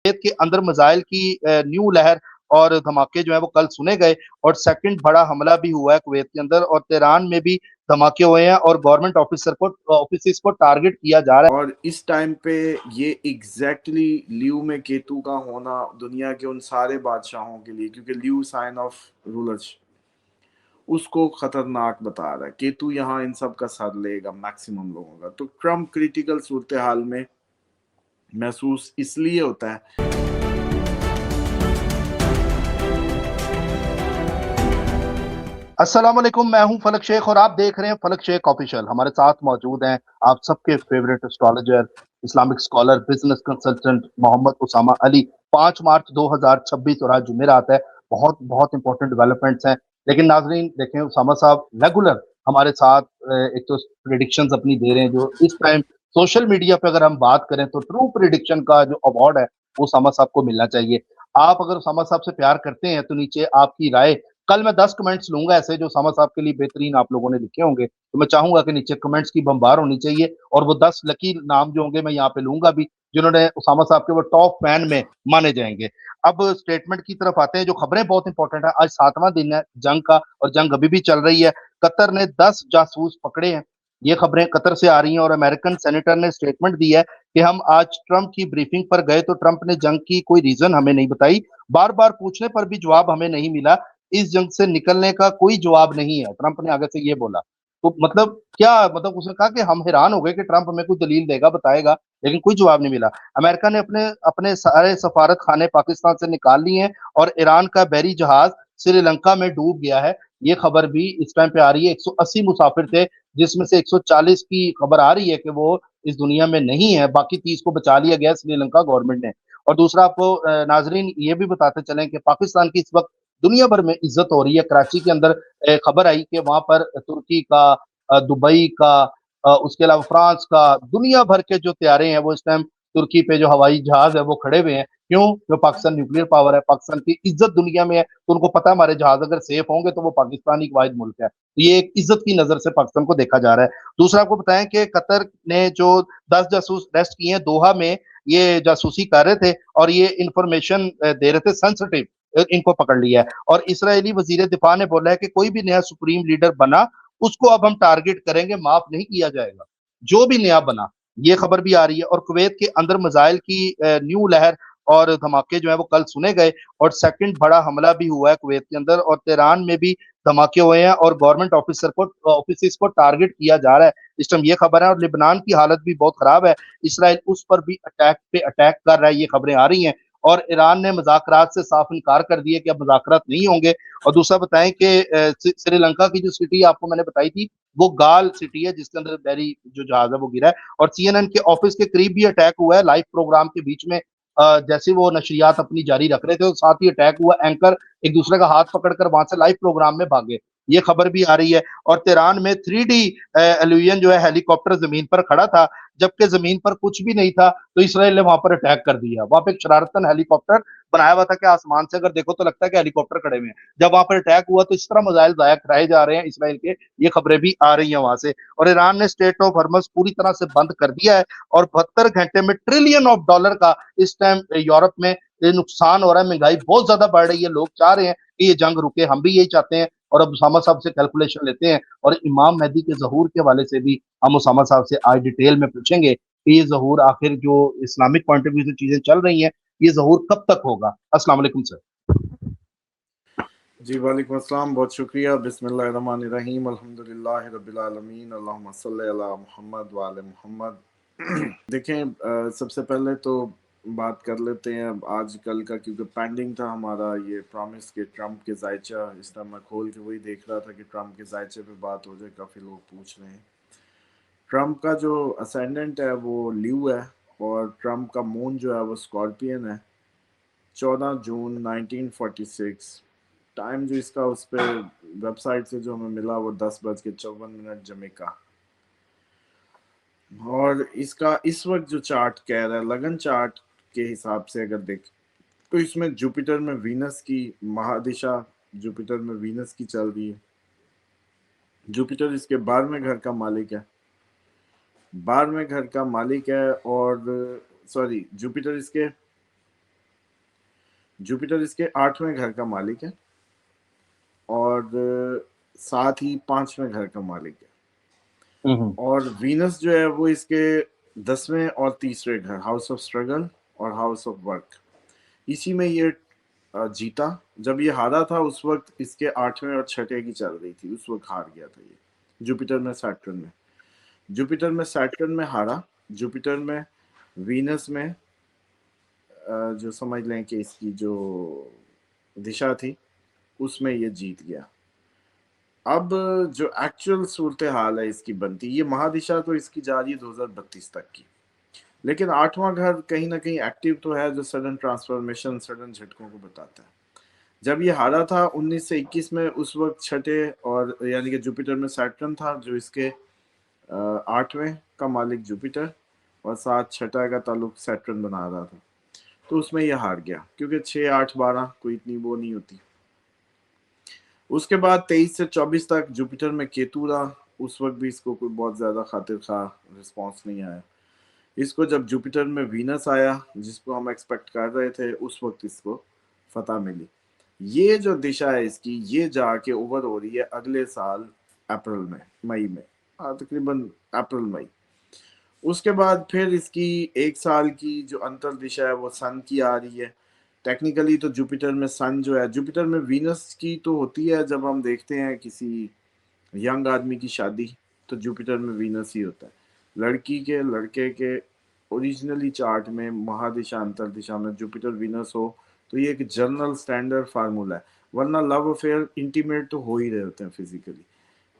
Kuwait के अंदर missile की न्यू लहर और धमाके जो है वो कल सुने गए, और सेकंड बड़ा हमला भी हुआ है कुवैत के अंदर, और तेहरान में भी धमाके हुए हैं और गवर्नमेंट ऑफिस को टारगेट किया जा रहा है। और इस टाइम पे ये एग्जैक्टली ल्यू में केतु का होना दुनिया के उन सारे बादशाहों के लिए, क्योंकि ल्यू साइन ऑफ रूलर्स, उसको खतरनाक बता रहा है। केतु यहाँ इन सब का सर लेगा मैक्सिमम लोगों का। तो ट्रम्प क्रिटिकल सूरत हाल में महसूस इसलिए होता है। अस्सलाम वालेकुम, मैं हूं फलक शेख और आप देख रहे हैं फलक शेख ऑफिशियल। हमारे साथ मौजूद हैं आप सबके favourite astrologer, Islamic scholar, business consultant Mohammad Usama Ali. 5 March 2026 और आज जुमेरात है। बहुत बहुत इंपॉर्टेंट डेवलपमेंट्स हैं। लेकिन नाजरीन देखें, उसामा साहब रेगुलर हमारे साथ एक तो प्रिडिक्शंस अपनी दे रहे हैं, जो इस टाइम सोशल मीडिया पे अगर हम बात करें तो ट्रू प्रिडिक्शन का जो अवार्ड है वो उसामा साहब को मिलना चाहिए। आप अगर उसामा साहब से प्यार करते हैं तो नीचे आपकी राय, कल मैं 10 कमेंट्स लूंगा ऐसे जो उसामा साहब के लिए बेहतरीन आप लोगों ने लिखे होंगे, तो मैं चाहूंगा कि नीचे कमेंट्स की बम्बार होनी चाहिए, और वो 10 लकी नाम जो होंगे मैं यहाँ पे लूंगा भी, जिन्होंने उसामा साहब के वो टॉप फैन में माने जाएंगे। अब स्टेटमेंट की तरफ आते हैं, जो खबरें बहुत इंपॉर्टेंट है। आज 7वां दिन है जंग का और जंग अभी भी चल रही है। कतर ने 10 जासूस पकड़े हैं, ये खबरें कतर से आ रही हैं, और अमेरिकन सेनेटर ने स्टेटमेंट दी है कि हम आज ट्रंप की ब्रीफिंग पर गए तो ट्रंप ने जंग की कोई रीजन हमें नहीं बताई, बार बार पूछने पर भी जवाब हमें नहीं मिला, इस जंग से निकलने का कोई जवाब नहीं है, ट्रंप ने आगे से ये बोला। तो मतलब क्या, मतलब उसने कहा कि हम हैरान हो गए कि ट्रंप हमें कोई दलील देगा, बताएगा, लेकिन कोई जवाब नहीं मिला। अमेरिका ने अपने अपने सारे सफारत खाने पाकिस्तान से निकाल लिए हैं, और ईरान का बहरी जहाज श्रीलंका में डूब गया है। ये खबर भी इस टाइम पे आ रही है। 180 मुसाफिर थे, जिसमें से 140 की खबर आ रही है कि वो इस दुनिया में नहीं है, बाकी 30 को बचा लिया गया श्रीलंका गवर्नमेंट ने। और दूसरा आपको नाजरीन ये भी बताते चलें कि पाकिस्तान की इस वक्त दुनिया भर में इज्जत हो रही है। कराची के अंदर खबर आई कि वहां पर तुर्की का, दुबई का, उसके अलावा फ्रांस का, दुनिया भर के जो तैयारे हैं वो इस टाइम तुर्की पे जो हवाई जहाज है वो खड़े हुए हैं। क्यों? जो पाकिस्तान न्यूक्लियर पावर है, पाकिस्तान की इज्जत दुनिया में है, तो उनको पता है हमारे जहाज अगर सेफ होंगे तो वो पाकिस्तान ही वाहिद मुल्क है। तो ये एक इज्जत की नजर से पाकिस्तान को देखा जा रहा है। दूसरा आपको बताएं कि कतर ने जो 10 जासूस अरेस्ट किए हैं दोहा में, ये जासूसी कर रहे थे और ये इंफॉर्मेशन दे रहे थे सेंसिटिव, इनको पकड़ लिया है। और इसराइली वजीर दिफा ने बोला है कि कोई भी नया सुप्रीम लीडर बना उसको अब हम टारगेट करेंगे, माफ नहीं किया जाएगा जो भी नया बना। ये खबर भी आ रही है। और कुवैत के अंदर मिसाइल की न्यू लहर और धमाके जो है वो कल सुने गए, और सेकंड बड़ा हमला भी हुआ है कुवैत के अंदर, और तेहरान में भी धमाके हुए हैं और गवर्नमेंट ऑफिस को टारगेट किया जा रहा है। इस टाइम ये खबर है। और लिबनान की हालत भी बहुत खराब है, इसराइल उस पर भी अटैक पे अटैक कर रहा है, ये खबरें आ रही हैं। और ईरान ने मुज़ाकरात से साफ इनकार कर दिए कि अब मुज़ाकरात नहीं होंगे। और दूसरा बताएं कि श्रीलंका की जो सिटी आपको मैंने बताई थी, वो गाल सिटी है जिसके अंदर बहरी जो जहाज है वो गिरा है। और सीएनएन के ऑफिस के करीब भी अटैक हुआ है, लाइव प्रोग्राम के बीच में जैसे वो नशरियात अपनी जारी रख रहे थे तो साथ ही अटैक हुआ। एंकर एक दूसरे का हाथ पकड़कर वहां से लाइव प्रोग्राम में भागे, ये खबर भी आ रही है। और तेहरान में 3D एल्यूवियन जो है हेलीकॉप्टर जमीन पर खड़ा था, जबकि जमीन पर कुछ भी नहीं था, तो इसराइल ने वहां पर अटैक कर दिया। वहां पे एक शरारतन हेलीकॉप्टर बनाया हुआ था कि आसमान से अगर देखो तो लगता है कि हेलीकॉप्टर खड़े हुए हैं। जब वहां पर अटैक हुआ तो इस तरह मिसाइल जाया कराए जा रहे हैं इसराइल के, ये खबरें भी आ रही हैं वहां से। और ईरान ने स्टेट ऑफ हॉर्मज पूरी तरह से बंद कर दिया है, और 72 घंटे में ट्रिलियन ऑफ डॉलर का इस टाइम यूरोप में ये नुकसान हो रहा है। महंगाई बहुत ज्यादा बढ़ रही है, लोग चाह रहे हैं कि ये जंग रुके, हम भी यही चाहते हैं। और अब उसामा साहब से कैलकुलेशन लेते हैं, और इमाम मेहदी के जहूर के हवाले से भी हम उसामा साहब से आज डिटेल में पूछेंगे कि ये जहूर आखिर जो इस्लामिक पॉइंट ऑफ व्यू से चीजें चल रही हैं, ये जहूर कब तक होगा। अस्सलाम वालेकुम सर। जी वालेकुम अस्सलाम, बहुत शुक्रिया। बिस्मिल्लाहिर्रहमानिर्रहीम, अल्हम्दुलिल्लाहि रब्बिल आलमीन, अल्लाहुम्मा सल्ली अला मुहम्मद व आले मुहम्मद। देखें, सबसे पहले तो बात कर लेते हैं अब आजकल का, क्योंकि पेंडिंग था हमारा ये प्रॉमिस के ट्रम्प के जायचा। इस तरह मैं खोल के वही देख रहा था कि ट्रम्प के जायचे पे बात हो जाए, काफ़ी लोग पूछ रहे हैं। ट्रम्प का जो असेंडेंट है वो ल्यू है, और ट्रम्प का मून जो है वो स्कॉर्पियन है। 14 जून 1946 टाइम जो इसका उस पर वेबसाइट से जो हमें मिला वो 10:54 जमैका। और इसका इस वक्त जो चार्ट कह रहा है, लगन चार्ट के हिसाब से अगर देख तो इसमें जुपिटर में वीनस की महादिशा, जुपिटर में वीनस की चल रही है। जुपिटर इसके 12वें घर का मालिक है, 12वें घर का मालिक है। और सॉरी, जुपिटर इसके जुपिटर इसके 8वें घर का मालिक है और साथ ही 5वें घर का मालिक है। और वीनस जो है वो इसके 10वें और 30वें घर, हाउस ऑफ स्ट्रगल और हाउस ऑफ वर्क, इसी में ये जीता। जब ये हारा था उस वक्त इसके 8वें और 6ठे की चल रही थी, उस वक्त हार गया था ये जुपिटर में सैटर्न में। जुपिटर में सैटर्न में हारा, जुपिटर में वीनस में जो समझ लें कि इसकी जो दिशा थी उसमें ये जीत गया। अब जो एक्चुअल सूरत हाल है इसकी बनती, ये महादिशा तो इसकी जा रही है 2032 तक की, लेकिन 8वां घर कहीं ना कहीं एक्टिव तो है, जो सडन ट्रांसफॉर्मेशन, सडन झटकों को बताता है। जब ये हारा था 19 से 21 में, उस वक्त 6ठे और यानी कि जुपिटर में सैटर्न था जो इसके 8वें का मालिक जुपिटर और साथ 6ठा का ताल्लुक सैटर्न बना रहा था, तो उसमें ये हार गया क्योंकि 6, 8, 12 कोई इतनी वो नहीं होती। उसके बाद 23 से 24 तक जुपिटर में केतु रहा, उस वक्त भी इसको कोई बहुत ज्यादा खातिर खा रिस्पॉन्स नहीं आया। इसको जब जुपिटर में वीनस आया जिसको हम एक्सपेक्ट कर रहे थे, उस वक्त इसको फतह मिली। ये जो दिशा है इसकी, ये जाके ओवर हो रही है अगले साल अप्रैल में, मई में, तकरीबन अप्रैल मई। उसके बाद फिर इसकी 1 साल की जो अंतर दिशा है वो सन की आ रही है। टेक्निकली तो जुपिटर में सन जो है, जुपिटर में वीनस की तो होती है जब हम देखते हैं किसी यंग आदमी की शादी, तो जुपिटर में वीनस ही होता है। लड़की के लड़के के ओरिजिनली चार्ट में महादिशा अंतर दिशा में जुपिटर वीनस हो तो ये एक जनरल स्टैंडर्ड फार्मूला है, वरना लव अफेयर इंटीमेट तो हो ही रहे होते हैं फिजिकली,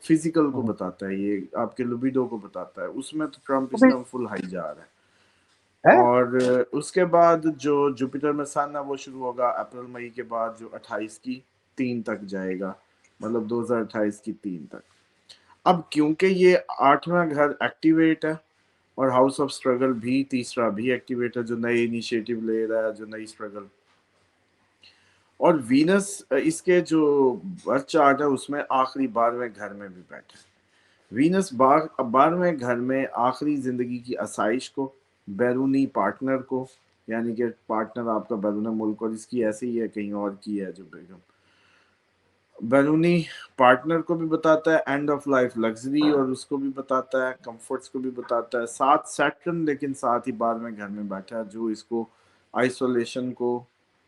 फिजिकल को बताता है, ये आपके लिबिडो को बताता है। उसमें तो ट्रम्प इस टाइम फुल हाई जा रहा है। और उसके बाद जो जुपिटर में सन है वो शुरू होगा अप्रैल मई के बाद, जो 28 की 3 तक जाएगा, मतलब 2028 की 3 तक। अब क्योंकि ये 8वां घर एक्टिवेट है और हाउस ऑफ स्ट्रगल भी तीसरा भी एक्टिवेट है, जो नए इनिशिएटिव ले रहा है, जो नई स्ट्रगल, और वीनस इसके जो बर्थ चार्ट है उसमें आखिरी 12वें घर में भी बैठा है। वीनस 12वें घर में आखिरी जिंदगी की आसाइश को, बैरूनी पार्टनर को, यानी कि पार्टनर आपका बैरून मुल्क, और इसकी ऐसे ही है कहीं और की है जो बेगम, बैरूनी पार्टनर को भी बताता है, एंड ऑफ लाइफ लग्जरी और उसको भी बताता है, कंफर्ट्स को भी बताता है। साथ सैटर्न लेकिन साथ ही 12वें घर में बैठा है, जो इसको आइसोलेशन को,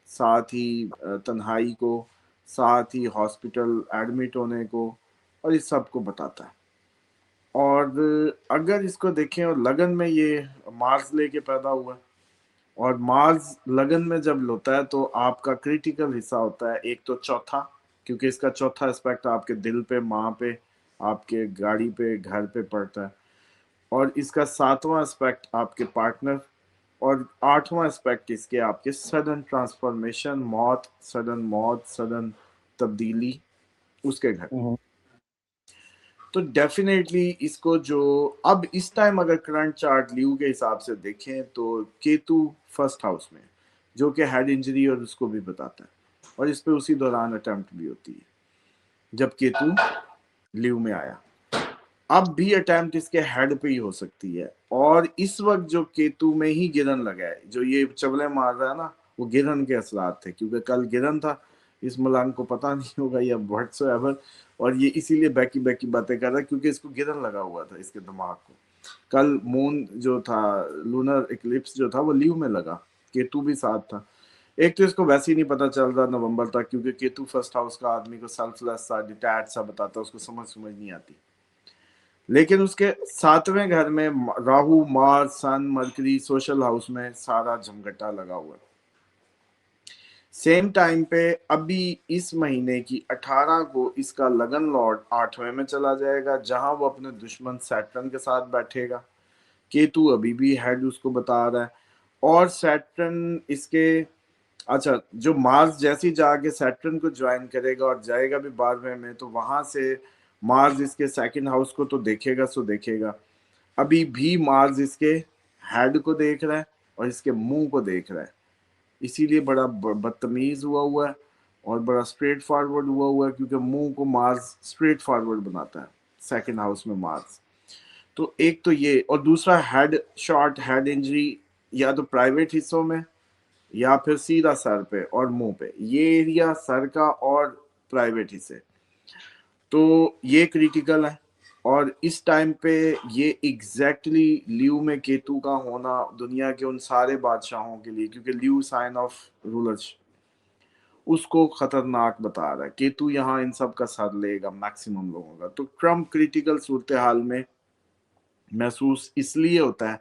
साथ ही तन्हाई को, साथ ही हॉस्पिटल एडमिट होने को और इस सब को बताता है। और अगर इसको देखें और लगन में ये मार्स लेके पैदा हुआ है, और मार्स लगन में जब होता है तो आपका क्रिटिकल हिस्सा होता है, एक तो चौथा, क्योंकि इसका चौथा एस्पेक्ट आपके दिल पे, माँ पे, आपके गाड़ी पे, घर पे पड़ता है, और इसका 7वां एस्पेक्ट आपके पार्टनर, और 8वां एस्पेक्ट इसके आपके सडन ट्रांसफॉर्मेशन, मौत, सडन तब्दीली उसके घर। तो डेफिनेटली इसको जो अब इस टाइम अगर करंट चार्ट ल्यू के हिसाब से देखें तो केतु फर्स्ट हाउस में, जो कि हेड इंजरी और उसको भी बताता है, और इस पे उसी दौरान अटेम्प्ट भी होती है जब केतु ल्यू में आया। अब भी अटेम्प्ट इसके हेड पे ही हो सकती है, और इस वक्त जो केतु में ही गिरन लगा है, जो ये चवले मार रहा है ना, वो गिरन के असरात थे, क्योंकि कल गिरन था, इस मलांग को पता नहीं होगा या व्हाट्सएवर, और ये इसीलिए बैकी बैकी बातें कर रहा है क्योंकि इसको गिरन लगा हुआ था इसके दिमाग को। कल मून जो था, लूनर इक्लिप्स जो था, वो ल्यू में लगा, केतु भी साथ था। एक तो इसको वैसे ही नहीं पता चल रहा नवंबर तक, क्योंकि केतु फर्स्ट हाउस का आदमी को सेल्फलेस सा, डिटैच सा बताता है, उसको समझ नहीं आती। लेकिन उसके 7वें घर में राहु, मार्स, सन, मरकरी सोशल हाउस में सारा झमघटा लगा हुआ है। सेम टाइम पे अभी इस महीने की 18 को इसका लगन लॉर्ड 8वें में चला जाएगा, जहां वो अपने दुश्मन सैटर्न के साथ बैठेगा। केतु अभी भी हेड उसको बता रहा है, और सैटर्न इसके, अच्छा, जो मार्स जैसी जाके सैटर्न को ज्वाइन करेगा और जाएगा भी 12वें में, तो वहां से मार्स इसके सेकंड हाउस को तो देखेगा सो देखेगा। अभी भी मार्स इसके हेड को देख रहा है और इसके मुंह को देख रहा है, इसीलिए बड़ा बदतमीज हुआ है और बड़ा स्ट्रेट फॉरवर्ड हुआ है, क्योंकि मुंह को मार्स स्ट्रेट फॉरवर्ड बनाता है सेकंड हाउस में मार्स। तो एक तो ये, और दूसरा हेड शॉट, हेड इंजरी, या तो प्राइवेट हिस्सों में या फिर सीधा सर पे और मुंह पे, ये एरिया सर का और प्राइवेट हिस्से, तो ये क्रिटिकल है। और इस टाइम पे ये एग्जैक्टली ल्यू में केतु का होना दुनिया के उन सारे बादशाहों के लिए, क्योंकि ल्यू साइन ऑफ रूलर्स, उसको खतरनाक बता रहा है। केतु यहाँ इन सब का सर लेगा मैक्सिमम लोगों का। तो ट्रम्प क्रिटिकल सूरत हाल में महसूस इसलिए होता है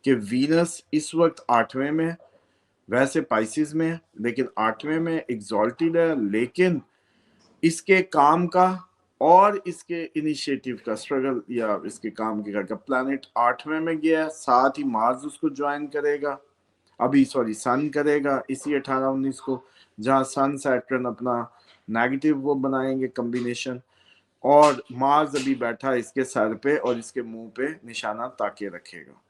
कि वीनस इस वक्त 8वें में है, वैसे पाइसिस में है, लेकिन 8वें में एग्जॉल्टेड है, लेकिन इसके काम का और इसके इनिशिएटिव का, स्ट्रगल या इसके काम के का प्लैनेट 8वें में गया है, साथ ही मार्स उसको ज्वाइन करेगा, अभी सॉरी सन करेगा इसी 18-19 को, जहां सन सैटर्न अपना नेगेटिव वो बनाएंगे कॉम्बिनेशन, और मार्स अभी बैठा इसके सर पे और इसके मुंह पे निशाना ताके रखेगा।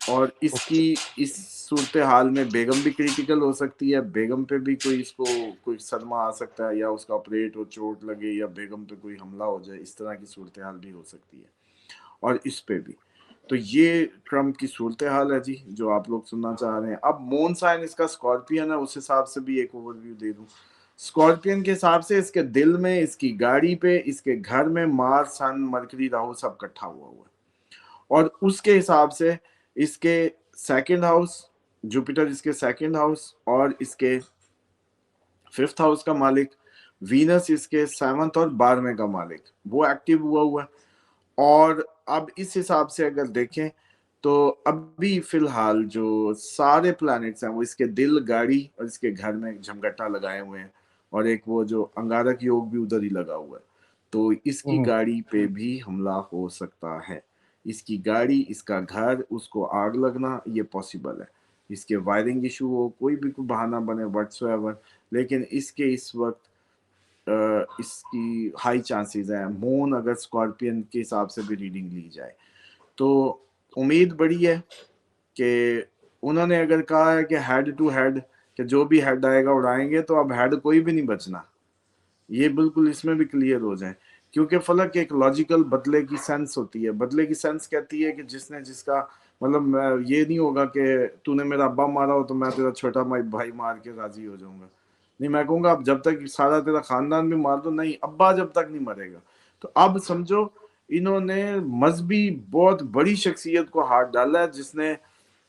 और इसकी इस सूरत हाल में बेगम भी क्रिटिकल हो सकती है, बेगम पे भी कोई इसको कोई सदमा आ सकता है, या उसका ऑपरेट हो, चोट लगे, या बेगम पे कोई हमला हो जाए, इस तरह की सूरत हाल भी हो सकती है, और इस पे भी। तो ये ट्रम्प की सूरत हाल है जी, जो आप लोग सुनना चाह रहे हैं। अब मून साइन इसका स्कॉर्पियन है, उस हिसाब से भी एक ओवरव्यू दे दूं। स्कॉर्पियन के हिसाब से इसके दिल में, इसकी गाड़ी पे, इसके घर में मार्स, सन, मरकरी, राहु सब इकट्ठा हुआ है, और उसके हिसाब से इसके सेकंड हाउस, जुपिटर इसके सेकंड हाउस और इसके 5th हाउस का मालिक, वीनस इसके 7th और 12वें का मालिक, वो एक्टिव हुआ है। और अब इस हिसाब से अगर देखें तो अभी फिलहाल जो सारे प्लैनेट्स हैं वो इसके दिल, गाड़ी और इसके घर में झमगट्टा लगाए हुए हैं, और एक वो जो अंगारक योग भी उधर ही लगा हुआ है। तो इसकी गाड़ी पे भी हमला हो सकता है, इसकी गाड़ी, इसका घर, उसको आग लगना, ये पॉसिबल है। इसके वायरिंग इशू हो, कोई भी कोई बहाना बने व्हाटसोएवर, लेकिन इसके इस वक्त इसकी हाई चांसेस है। मून अगर स्कॉर्पियन के हिसाब से भी रीडिंग ली जाए तो उम्मीद बड़ी है कि उन्होंने अगर कहा है कि हेड टू हेड, कि जो भी हेड आएगा उड़ाएंगे, तो अब हेड कोई भी नहीं बचना, ये बिल्कुल इसमें भी क्लियर हो जाए। क्योंकि फलक एक लॉजिकल बदले की सेंस होती है, बदले की सेंस कहती है कि जिसने जिसका मतलब, ये नहीं होगा कि तूने मेरा अब्बा मारा हो तो मैं तेरा छोटा भाई मार के राजी हो जाऊंगा। नहीं, मैं कहूंगा अब जब तक सारा तेरा खानदान भी मार दो, नहीं, अब्बा जब तक नहीं मरेगा। तो अब समझो इन्होंने मजहबी बहुत बड़ी शख्सियत को हाथ डाला है, जिसने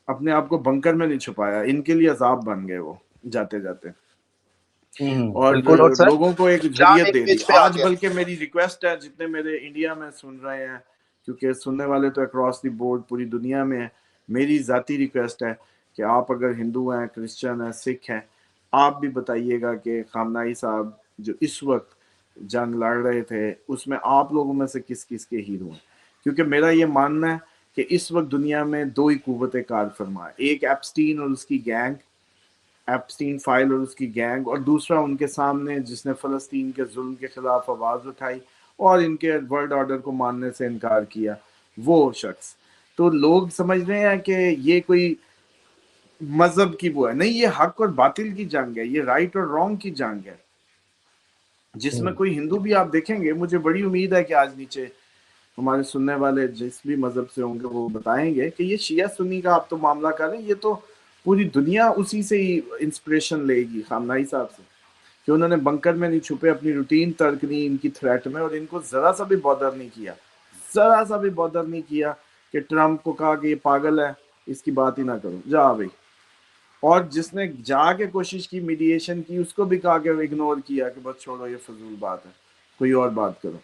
अपने आप को बंकर में नहीं छुपाया, इनके लिए अजाब बन गए वो जाते जाते, और बिल्कुल। और सर लोगों को एक चांद हुर्रियत एक दे दी। पेज पे आ आज गया। बल्कि मेरी रिक्वेस्ट है, जितने मेरे इंडिया में सुन रहे हैं, क्योंकि सुनने वाले तो अक्रॉस द बोर्ड पूरी दुनिया में है, मेरी जाती रिक्वेस्ट है कि आप अगर हिंदू हैं, क्रिश्चियन हैं, सिख हैं, आप भी बताइएगा कि खामनाई साहब जो इस वक्त जंग लड़ रहे थे, उसमें आप लोगों में से किस किस के हीरो हैं। क्योंकि मेरा ये मानना है कि इस वक्त दुनिया में दो ही कुव्वतें कार फरमा है, एक एप्स्टीन और उसकी गैंग, एप्स्टीन फाइल और उसकी गैंग, और दूसरा उनके सामने जिसने फ़लस्तीन के जुल्म के खिलाफ आवाज़ उठाई और इनके वर्ल्ड ऑर्डर को मानने से इनकार किया, वो शख्स। तो लोग समझ रहे हैं कि ये कोई मजहब की वो है, नहीं, ये हक और बातिल की जंग है, ये राइट और रॉन्ग की जंग है, जिसमें कोई हिंदू भी आप देखेंगे, मुझे बड़ी उम्मीद है कि आज नीचे हमारे सुनने वाले जिस भी मजहब से होंगे वो बताएंगे कि ये शिया सुन्नी का आप तो मामला करें, ये तो पूरी दुनिया उसी से ही इंस्पिरेशन लेगी, खामनाई साहब से, कि उन्होंने बंकर में नहीं छुपे, अपनी रूटीन तर्क नहीं इनकी थ्रेट में, और इनको जरा सा भी बॉदर नहीं किया, जरा सा भी बॉदर नहीं किया कि ट्रम्प को कहा कि ये पागल है, इसकी बात ही ना करो, जा भाई। और जिसने जाके कोशिश की मीडिएशन की, उसको भी कहा कि इग्नोर किया कि बस छोड़ो, ये फजूल बात है, कोई और बात करो।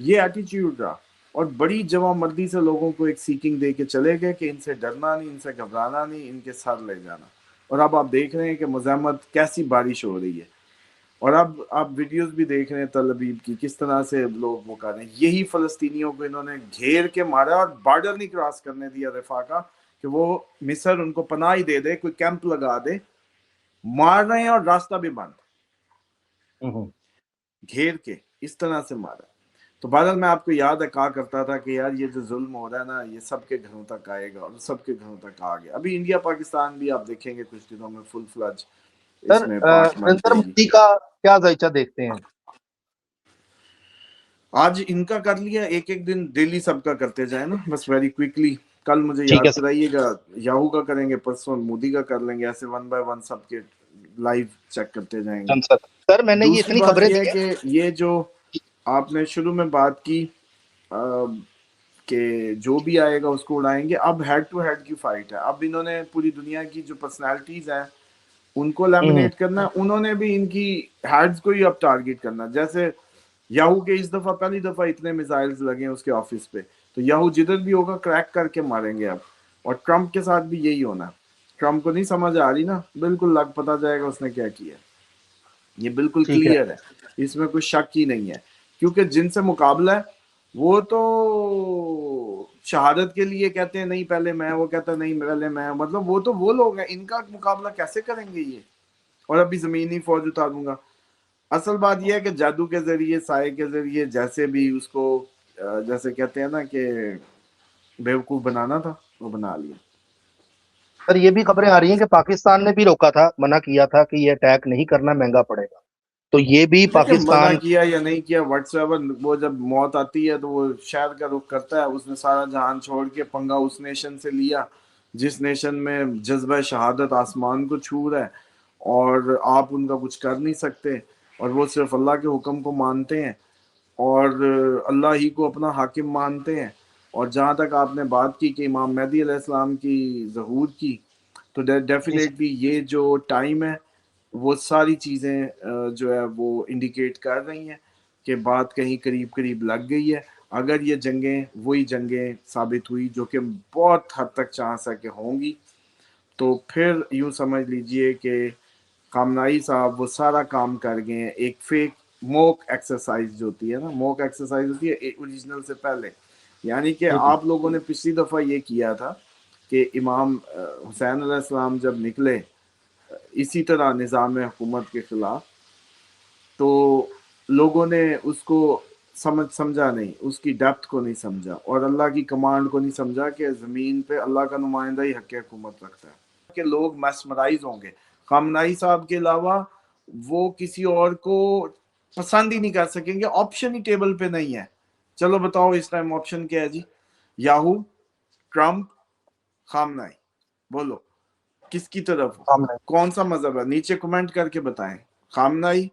ये एटीट्यूड रहा, और बड़ी जवामर्दी से लोगों को एक सीकिंग दे के चले गए कि इनसे डरना नहीं, इनसे घबराना नहीं, इनके सर ले जाना। और अब आप देख रहे हैं कि मुज़ाहमत कैसी बारिश हो रही है, और अब आप वीडियोस भी देख रहे हैं तल अबीब की, किस तरह से लोग वो कर रहे हैं। यही फ़लस्तीनियों को इन्होंने घेर के मारा और बॉर्डर नहीं क्रॉस करने दिया रफ़ा का, कि वो मिस्र उनको पनाह ही दे दे, कोई कैंप लगा दे, मार रहे हैं और रास्ता भी बंद, घेर के इस तरह से मारा। तो बहरहाल मैं आपको याद है कहा करता था कि यार ये जो जुल्म हो रहा है ना, ये सबके घरों तक आएगा, और सबके घरों तक आ गया। अभी इंडिया पाकिस्तान भी आप देखेंगे कुछ दिनों में फुल फ्लज सर इसमें पाक मच नरेंद्र जाएगी। मोदी का क्या जायचा देखते हैं? आज इनका कर लिया, एक एक दिन डेली सबका करते जाए ना, बस वेरी क्विकली। کل مجھے ٹھیک یاد ہے کرائیے گا، یاہو کا کریں گے، پرسوں مودی کا کر لیں گے، ایسے ون بائی ون سب کے لائیو چیک کرتے جائیں گے۔ سر میں نے یہ دوسری اتنی بات خبریں یہ دی ہے ہیں کہ یہ جو آپ نے شروع میں بات کی کہ جو بھی آئے گا اس کو اڑائیں گے، اب ہیڈ ٹو ہیڈ کی فائٹ ہے۔ اب انہوں نے پوری دنیا کی جو پرسنالٹیز ہیں ان کو لیمینیٹ کرنا ہے، انہوں نے بھی ان کی ہیڈز کو ہی اب ٹارگیٹ کرنا۔ جیسے یاہو کے اس دفعہ پہلی دفعہ اتنے میزائلز لگے ہیں اس کے آفس پہ، تو یاہو جدھر بھی ہوگا کریک کر کے ماریں گے اب۔ اور ٹرمپ کے ساتھ بھی یہی ہونا ہے۔ ٹرمپ کو نہیں سمجھ آ رہی نا، بالکل لگ پتہ جائے گا اس نے کیا کیا، یہ بالکل ٹھیک ہے کلیئر ہے، اس میں کوئی شک ہی نہیں ہے، کیونکہ جن سے مقابلہ ہے وہ تو شہادت کے لیے کہتے ہیں نہیں پہلے میں، وہ کہتا ہے نہیں پہلے میں، مطلب وہ تو وہ لوگ ہیں، ان کا مقابلہ کیسے کریں گے یہ؟ اور ابھی زمینی فوج اتاروں گا۔ اصل بات یہ ہے کہ جادو کے ذریعے، سائے کے ذریعے، جیسے بھی اس کو جیسے کہتے ہیں نا کہ بیوقوف بنانا تھا وہ بنا لیا۔ سر یہ بھی خبریں آ رہی ہیں کہ پاکستان نے بھی روکا تھا، منع کیا تھا کہ یہ اٹیک نہیں کرنا، مہنگا پڑے گا، تو یہ بھی دیکھیں منع پاکستان کیا یا نہیں کیا، واٹس ایور، وہ جب موت آتی ہے تو وہ شہر کا رخ کرتا ہے۔ اس نے سارا جہان چھوڑ کے پنگا اس نیشن سے لیا جس نیشن میں جذبہ شہادت آسمان کو چھو رہا ہے، اور آپ ان کا کچھ کر نہیں سکتے، اور وہ صرف اللہ کے حکم کو مانتے ہیں اور اللہ ہی کو اپنا حاکم مانتے ہیں۔ اور جہاں تک آپ نے بات کی کہ امام مہدی علیہ السلام کی ظہور کی، تو ڈیفینیٹلی یہ جو ٹائم ہے وہ ساری چیزیں جو ہے وہ انڈیکیٹ کر رہی ہیں کہ بات کہیں قریب قریب لگ گئی ہے۔ اگر یہ جنگیں وہی جنگیں ثابت ہوئی جو کہ بہت حد تک چانس ہے کہ ہوں گی، تو پھر یوں سمجھ لیجئے کہ خامنائی صاحب وہ سارا کام کر گئے ہیں۔ ایک فیک موک ایکسرسائز جو ہوتی ہے نا، موک ایکسرسائز ہوتی ہے اوریجنل سے پہلے، یعنی کہ آپ لوگوں نے پچھلی دفعہ یہ کیا تھا کہ امام حسین علیہ السلام جب نکلے اسی طرح نظام حکومت کے خلاف، تو لوگوں نے اس کو سمجھا نہیں، اس کی ڈیپتھ کو نہیں سمجھا، اور اللہ کی کمانڈ کو نہیں سمجھا کہ زمین پہ اللہ کا نمائندہ ہی حق حکومت رکھتا ہے، کہ لوگ میسمرائز ہوں گے۔ خامنائی صاحب کے علاوہ وہ کسی اور کو پسند ہی نہیں کر سکیں گے، آپشن ہی ٹیبل پہ نہیں ہے۔ چلو بتاؤ اس ٹائم آپشن کیا ہے جی؟ یاہو، ٹرمپ، خامنائی، بولو کس کی طرف ہو؟ کون سا مذہب ہے؟ نیچے کمنٹ کر کے بتائیں، خامنائی،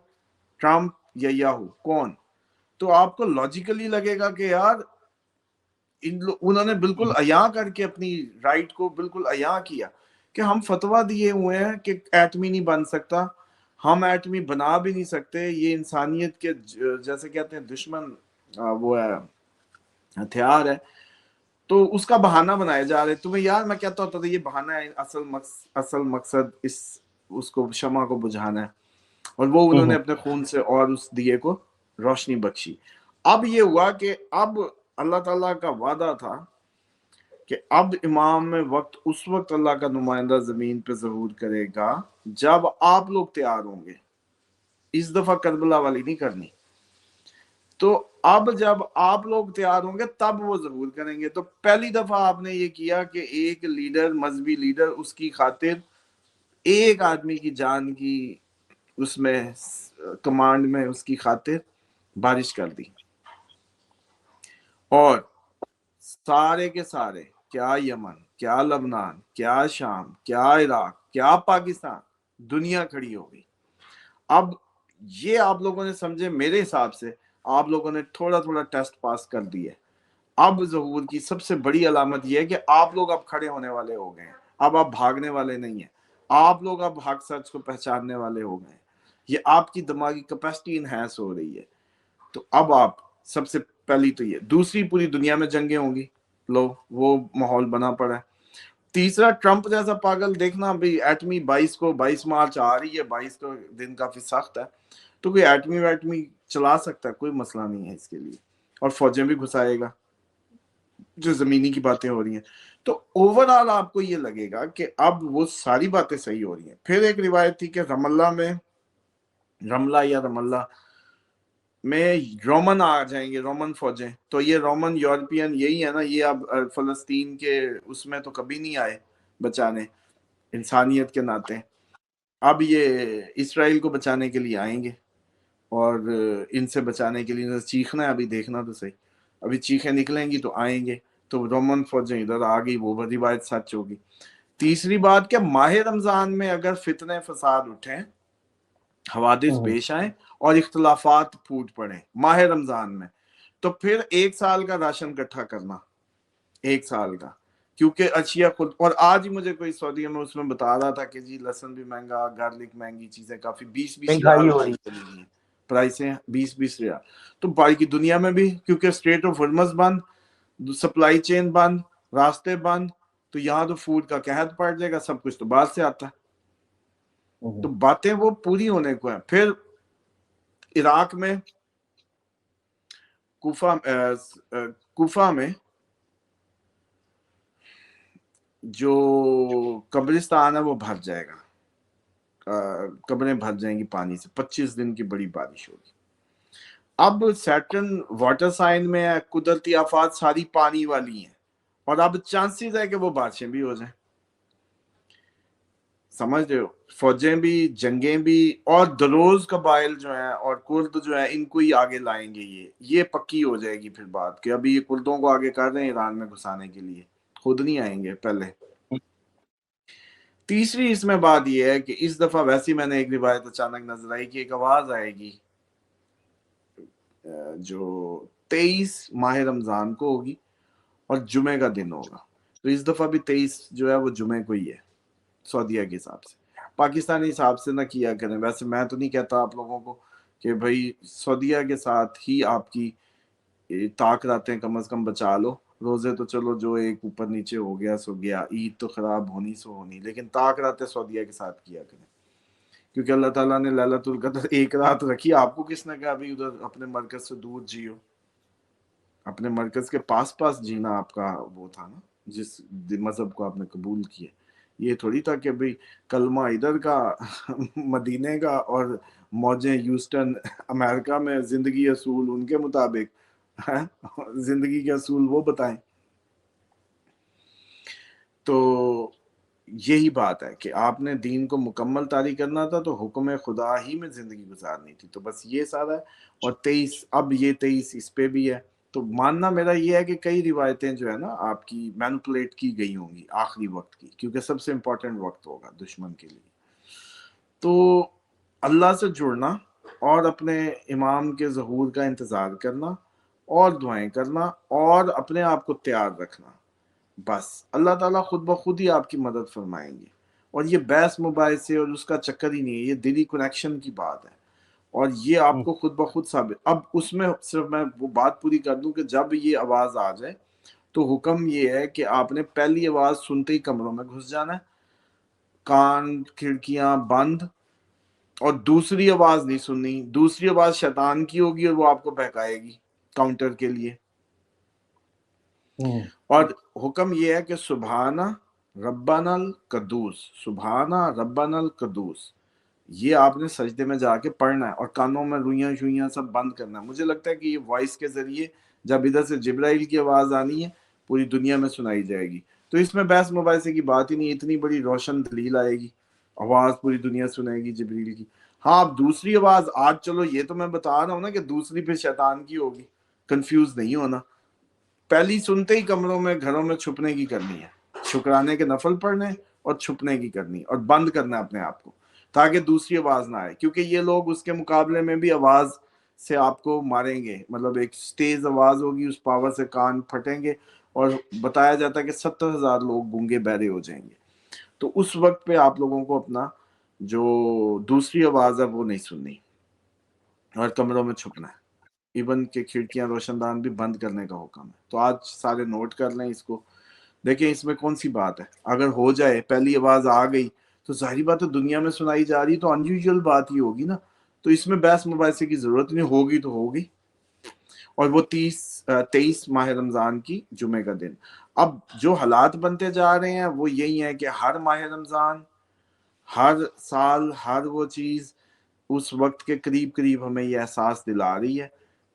ٹرمپ یا یاہو، کون؟ تو آپ کو لاجیکلی لگے گا کہ یار انہوں نے بالکل عیاں کر کے اپنی رائٹ کو بالکل عیاں کیا کہ ہم فتویٰ دیے ہوئے ہیں کہ ایٹمی نہیں بن سکتا، ہم ایٹمی بنا بھی نہیں سکتے، یہ انسانیت کے جیسے کہتے ہیں دشمن وہ ہے، ہتھیار ہے، تو اس کا بہانہ بنائے جا رہے۔ تمہیں یار میں کہتا ہوتا تھا یہ بہانہ ہے، اصل مقصد اس کو شمع کو بجھانا ہے، اور وہ انہوں نے اپنے خون سے اور اس دیے کو روشنی بخشی۔ اب یہ ہوا کہ اب اللہ تعالیٰ کا وعدہ تھا کہ اب امام میں وقت، اس وقت اللہ کا نمائندہ زمین پہ ظہور کرے گا جب آپ لوگ تیار ہوں گے۔ اس دفعہ کربلا والی نہیں کرنی، تو اب جب آپ لوگ تیار ہوں گے تب وہ ظہور کریں گے۔ تو پہلی دفعہ آپ نے یہ کیا کہ ایک لیڈر، مذہبی لیڈر، اس کی خاطر ایک آدمی کی جان کی اس میں کمانڈ میں اس کی خاطر بارش کر دی، اور سارے کے سارے، کیا یمن، کیا لبنان، کیا شام، کیا عراق، کیا پاکستان، دنیا کھڑی ہو گئی۔ اب یہ آپ لوگوں نے سمجھے، میرے حساب سے آپ لوگوں نے تھوڑا تھوڑا ٹیسٹ پاس کر دیے۔ اب ظہور کی سب سے بڑی علامت یہ ہے کہ آپ لوگ اب کھڑے ہونے والے ہو گئے ہیں، اب آپ بھاگنے والے نہیں ہیں، آپ لوگ اب حق سچ کو پہچاننے والے ہو گئے ہیں، یہ آپ کی دماغی کیپیسٹی انہینس ہو رہی ہے۔ تو اب آپ سب سے پہلی تو یہ، دوسری پوری دنیا میں جنگیں ہوں گی، لو وہ ماحول بنا پڑا ہے۔ تیسرا، ٹرمپ جیسا پاگل دیکھنا بھی، ایٹمی 22 مارچ آ رہی ہے، 22 کو دن کافی سخت ہے، تو کوئی ایٹمی چلا سکتا ہے، کوئی مسئلہ نہیں ہے اس کے لیے، اور فوجیں بھی گھسائے گا، جو زمینی کی باتیں ہو رہی ہیں۔ تو اوورآل آپ کو یہ لگے گا کہ اب وہ ساری باتیں صحیح ہو رہی ہیں۔ پھر ایک روایت تھی کہ رملہ میں رومن آ جائیں گے، رومن فوجیں، تو یہ رومن یورپین یہی ہے نا، یہ اب فلسطین کے اس میں تو کبھی نہیں آئے بچانے انسانیت کے ناطے، اب یہ اسرائیل کو بچانے کے لیے آئیں گے، اور ان سے بچانے کے لیے چیخنا ہے، ابھی دیکھنا تو صحیح، ابھی چیخیں نکلیں گی تو آئیں گے۔ تو रोमन फौजें इधर आ गई, वो रिवायत सच होगी। तीसरी बात कि माह रमजान में अगर फितने फसाद उठें, हवादिस पेश आए और इख्तलाफात फूट पड़े माह रमजान में, तो फिर 1 साल का राशन इकट्ठा करना, 1 साल का, क्योंकि अशिया खुद, और आज ही मुझे कोई सऊदी में उसमें बता रहा था कि जी लहसुन भी महंगा, गार्लिक महंगी, चीजें काफी 20-20 महंगाई रियाल हो रही चली गई, प्राइसें 20-20 रियाल। तो बाकी दुनिया में भी, क्योंकि स्ट्रेट ऑफ हॉर्मज़ बंद, सप्लाई चेन बंद, रास्ते बंद, तो यहाँ तो फूड का कहत पड़ जाएगा, सब कुछ तो बाहर से आता है। तो बातें वो पूरी होने को है। फिर इराक में कुफा में जो कब्रिस्तान है वो भर जाएगा, कब्रें भर जाएंगी पानी से, 25 दिन की बड़ी बारिश होगी। अब सैटर्न वाटर साइन में है, कुदरती आफात सारी पानी वाली हैं, और अब चांसेस है कि वो बारिशें भी हो जाएं, समझ रहे हो, फौजें भी, जंगें भी, और दरोज कबाइल जो है और कुर्द जो है, इनको ही आगे लाएंगे। ये पक्की हो जाएगी फिर बात कि अभी ये कुर्दों को आगे कर रहे हैं ईरान में घुसाने के लिए, खुद नहीं आएंगे पहले। तीसरी इसमें बात यह है कि इस दफा वैसी मैंने एक रिवायत अचानक नजर आई कि एक आवाज आएगी जो 23 माह रमजान को होगी और जुमे का दिन होगा। तो इस दफा भी 23 जो है वो जुमे को ही है, सऊदीया के हिसाब से। पाकिस्तानी हिसाब से ना किया करें, वैसे मैं तो नहीं कहता आप लोगों को कि भाई सऊदीया के साथ ही आपकी ताक रातें कम अज कम बचा लो, रोजे तो चलो जो एक ऊपर नीचे हो गया सो गया, ईद तो खराब होनी सो होनी, लेकिन ताक रातें सऊदीया के साथ किया करें, क्योंकि अल्लाह ताला ने लैलतुल कदर एक रात रखी। आपको किसने कहा अभी उधर अपने मरकज से दूर जियो, अपने मरकज के पास पास जीना आपका वो था ना, जिस मजहब को आपने कबूल किया। ये थोड़ी था कि भाई कलमा इधर का मदीने का और मौजें ह्यूस्टन अमेरिका में, जिंदगी असूल उनके मुताबिक है, जिंदगी के असूल वो बताएं। तो यही बात है कि आपने दीन को मुकम्मल तारी करना था, तो हुक्म खुदा ही में जिंदगी गुजारनी थी। तो बस ये सारा है। और 23, अब ये 23 इस पे भी है। तो मानना मेरा ये है कि कई रिवायतें जो है ना आपकी मैनिपुलेट की गई होंगी आखिरी वक्त की, क्योंकि सबसे इंपॉर्टेंट वक्त होगा दुश्मन के लिए। तो अल्लाह से जुड़ना और अपने इमाम के ज़हूर का इंतज़ार करना और दुआएं करना और अपने आप को तैयार रखना, बस अल्लाह ताला खुद ब खुद ही आपकी मदद फरमाएंगे। और ये बहस मुबाहिसे और उसका चक्कर ही नहीं है, ये दिली कनेक्शन की बात है, और ये आपको खुद ब खुद साबित। अब उसमें सिर्फ मैं वो बात पूरी कर दूं कि जब ये आवाज़ आ जाए तो हुक्म ये है कि आपने पहली आवाज़ सुनते ही कमरों में घुस जाना है, कान खिड़कियां बंद, और दूसरी आवाज़ नहीं सुननी। दूसरी आवाज़ शैतान की होगी और वो आपको बहकाएगी काउंटर के लिए। और हुक्म ये है कि सुबहाना रब्बानल कदूस, सुबहाना रब्बानल कदूस, ये आपने सजदे में जाके पढ़ना है, और कानों में रुइयां शुइयां सब बंद करना है। मुझे लगता है कि ये वॉइस के जरिए जब इधर से जिब्राइल की आवाज आनी है पूरी दुनिया में सुनाई जाएगी। तो इसमें बहस मुबाहिसे की बात ही नहीं, इतनी बड़ी रोशन दलील आएगी, आवाज पूरी दुनिया सुनेगी जिब्रील की। हाँ, अब दूसरी आवाज आज चलो ये तो मैं बता रहा हूँ ना कि दूसरी फिर शैतान की होगी, कंफ्यूज नहीं होना। पहली सुनते ही कमरों में घरों में छुपने की करनी है, शुक्राने के नफल पढ़ने और छुपने की करनी, और बंद करना अपने आप को ताकि दूसरी आवाज ना आए, क्योंकि ये लोग उसके मुकाबले में भी आवाज से आपको मारेंगे। मतलब एक तेज आवाज होगी, उस पावर से कान फटेंगे, और बताया जाता है कि 70,000 लोग गूंगे बहरे हो जाएंगे। तो उस वक्त पे आप लोगों को अपना जो दूसरी आवाज है वो नहीं सुननी और कमरों में छुपना है। इवन के खिड़कियां रोशनदान भी बंद करने का हुक्म है। तो आज सारे नोट कर लें इसको। देखिए इसमें कौन सी बात है, अगर हो जाए पहली आवाज आ गई तो जाहिर बात है दुनिया में सुनाई जा रही, तो अनयूजुअल बात ही होगी ना। तो इसमें बहस मुबाहिसे की जरूरत नहीं, होगी तो होगी। और वो 23 माह रमजान की जुमे का दिन। अब जो हालात बनते जा रहे हैं वो यही है कि हर माह रमजान, हर साल, हर वो चीज उस वक्त के करीब करीब हमें ये एहसास दिला रही है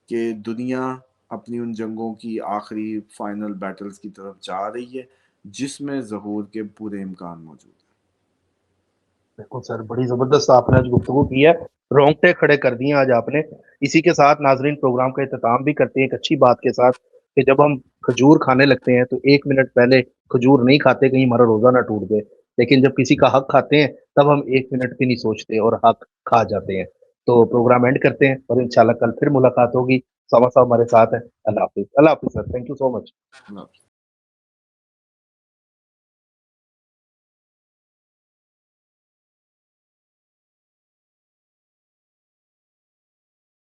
कि दुनिया अपनी उन जंगों की आखिरी फाइनल बैटल्स की तरफ जा रही है जिसमें ज़हूर के पूरे इम्कान मौजूद है। बिल्कुल सर, बड़ी ज़बरदस्त आपने आज गुफ्तगू की है, रोंगटे खड़े कर दिए आज आपने। इसी के साथ नाजरीन प्रोग्राम का इख्तिताम भी करते हैं एक अच्छी बात के साथ कि जब हम کھجور کھانے لگتے ہیں تو 1 منٹ پہلے کھجور نہیں کھاتے کہیں ہمارا روزہ نہ ٹوٹ جائے، لیکن جب کسی کا حق کھاتے ہیں تب ہم 1 منٹ بھی نہیں سوچتے اور حق کھا جاتے ہیں۔ تو پروگرام اینڈ کرتے ہیں اور انشاءاللہ کل پھر ملاقات ہوگی۔ سوا صاحب ہمارے ساتھ ہیں۔ اللہ حافظ، اللہ حافظ سر، تھینک یو سو مچ۔ اللہ حافظ۔